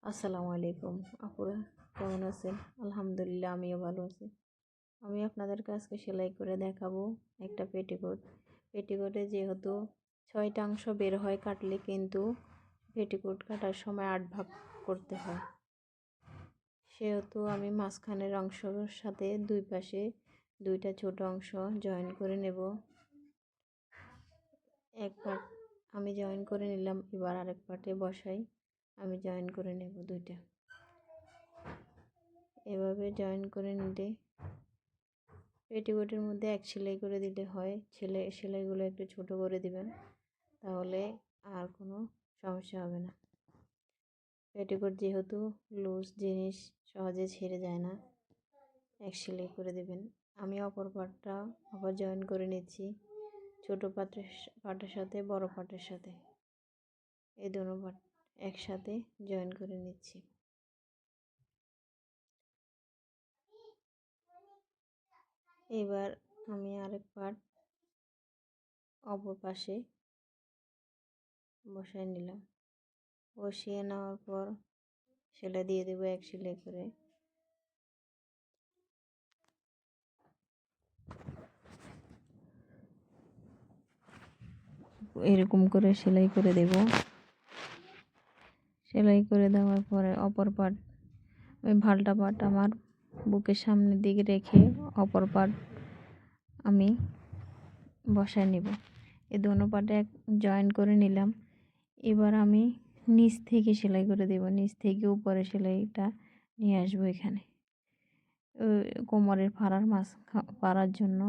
আসসালামু আলাইকুম আপুরা, কেমন আছেন? আলহামদুলিল্লাহ, আমিও ভালো আছি। আমি আপনাদেরকে আজকে সেলাই করে দেখাবো একটা পেটিকোট। পেটিকোটে যেহেতু 6টা অংশ বের হয় কাটলে, কিন্তু পেটিকোট কাটার সময় 8 ভাগ করতে হয়, সেহেতু আমি মাঝখানের অংশের সাথে দুই পাশে দুইটা ছোট অংশ জয়েন করে নেব। এক পার্ট আমি জয়েন করে নিলাম, এবার আরেক পার্টে বসাই আমি জয়েন করে নেব দুইটা। এভাবে জয়েন করে নিলে পেটিকোটের মধ্যে এক সেলাই করে দিলে হয়। সেলাইগুলো একটু ছোট করে দিবেন, তাহলে আর কোনো সমস্যা হবে না। পেটিকোট যেহেতু লুজ জিনিস, সহজে ছেড়ে যায় না, এক সেলাই করে দেবেন। আমি অপর পাটটা আবার জয়েন করে নিচ্ছি, ছোট পাটের সাথে বড় পাটের সাথে, এই দুটো পাট একসাথে জয়েন করে নিচ্ছি। এবার আমি আরেক পাট অপর পাশে বসাই নিলাম। বসিয়ে নেওয়ার পর সেলাই দিয়ে দেবো এক সেলাই করে। এরকম করে সেলাই করে দেব। সেলাই করে দেওয়ার পরে অপর পাট, ওই ভালটা পাট আমার বুকের সামনের দিকে রেখে অপর পাট আমি বসায় নেব। এই দোনো পাটে জয়েন করে নিলাম। এবার আমি নিচ থেকে সেলাই করে দেব, নিচ থেকে উপরে সেলাইটা নিয়ে আসবো। এখানে কোমরের পাড়ার জন্য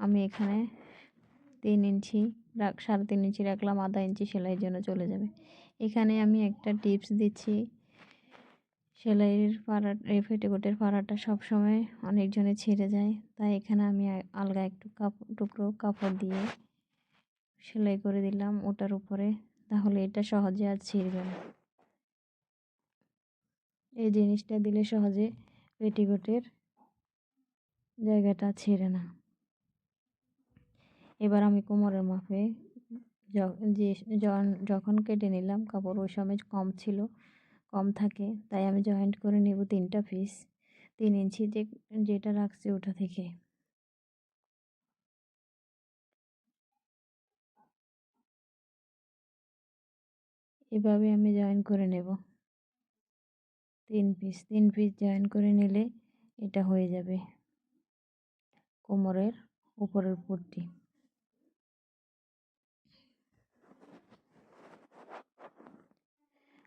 আমি এখানে 3 ইঞ্চি 3.5 ইঞ্চি রাখলাম, আধা ইঞ্চি সেলাইয়ের জন্য চলে যাবে। এখানে আমি একটা টিপস দিচ্ছি, সেলাইয়ের পেটিকোটের পাড়াটা সবসময় অনেকজনে ছিঁড়ে যায়, তাই এখানে আমি আলগা একটু টুকরো কাপড় দিয়ে সেলাই করে দিলাম ওটার উপরে, তাহলে এটা সহজে আর ছিঁড়বে না। এই জিনিসটা দিলে সহজে পেটিকোটের জায়গাটা ছিঁড়ে না। এবার আমি কোমরের মাপে যখন কেটে নিলাম কাপড়, ওই সময় কম থাকে, তাই আমি জয়েন্ট করে নেব 3টা পিস 3 ইঞ্চি যেটা রাখছি ওটা থেকে। এভাবে আমি জয়েন করে নেব 3 পিস জয়েন করে নিলে এটা হয়ে যাবে কোমরের উপরের পট্টি।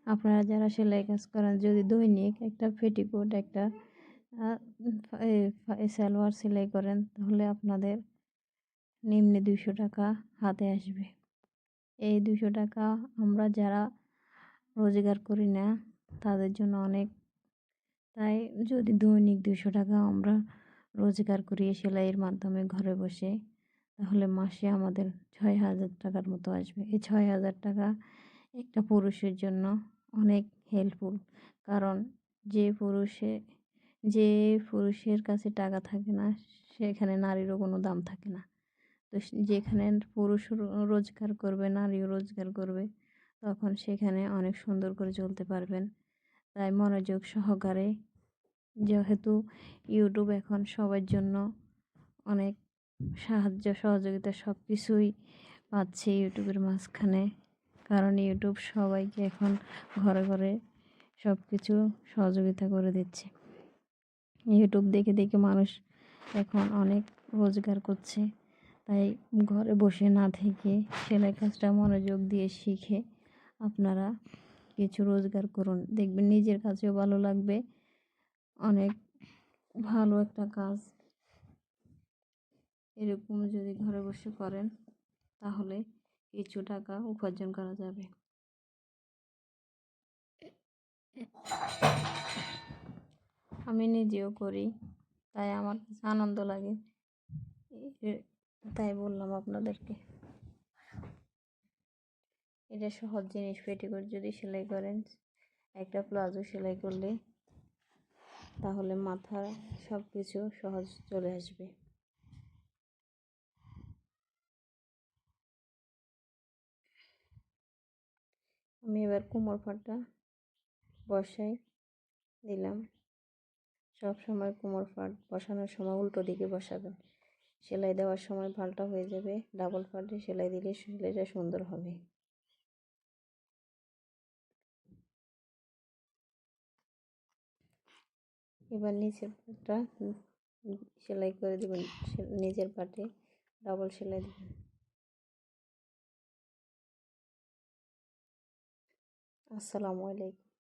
আপনারা যারা সেলাই কাজ করেন, যদি দৈনিক একটা পেটিকোট একটা সালোয়ার সেলাই করেন, তাহলে আপনাদের নিম্নে 200 টাকা হাতে আসবে। এই 200 টাকা আমরা যারা রোজগার করি না তাদের জন্য অনেক। তাই যদি দৈনিক 200 টাকা আমরা রোজগার করি সেলাইয়ের মাধ্যমে ঘরে বসে, তাহলে মাসে আমাদের 6,000 টাকার মতো আসবে। এই 6,000 টাকা একটা পুরুষের জন্য অনেক হেল্পফুল, কারণ যে পুরুষের কাছে টাকা থাকে না, সেখানে নারীরও কোনো দাম থাকে না। তো যেখানে পুরুষ রোজগার করবে, নারীও রোজগার করবে, তখন সেখানে অনেক সুন্দর করে চলতে পারবেন। তাই মনোযোগ সহকারে, যেহেতু ইউটিউব এখন সবার জন্য অনেক সাহায্য সহযোগিতা সব কিছুই পাচ্ছে ইউটিউবের মাঝখানে, কারণ ইউটিউব সবাইকে এখন ঘরে ঘরে সব কিছু সহযোগিতা করে দিচ্ছে। ইউটিউব দেখে দেখে মানুষ এখন অনেক রোজগার করছে, তাই ঘরে বসে না থেকে সেলাই কাজটা মনোযোগ দিয়ে শিখে আপনারা কিছু রোজগার করুন, দেখবেন নিজের কাছেও ভালো লাগবে। অনেক ভালো একটা কাজ, এরকম যদি ঘরে বসে করেন তাহলে কিছু টাকা উপার্জন করা যাবে। আমি নিজেও করি, তাই আমার কাছে আনন্দ লাগে, তাই বললাম আপনাদেরকে। এটা সহজ জিনিস, পেটিকোট যদি সেলাই করেন, একটা প্লাজো সেলাই করলে তাহলে মাথার সব কিছু সহজ চলে আসবে। আমি এবার কোমর পাটটা বসাই দিলাম। সব সময় কোমর পাট বসানোর সময় উল্টো দিকে বসাবেন। সেলাই দেওয়ার সময় পাল্টা হয়ে যাবে, ডাবল পাল্টে সেলাই দিলে সেলাইটা সুন্দর হবে। এবার নিচের পাটটা সেলাই করে দেবেন, নিচের পাটে ডাবল সেলাই দেবেন। আসসালামু আলাইকুম।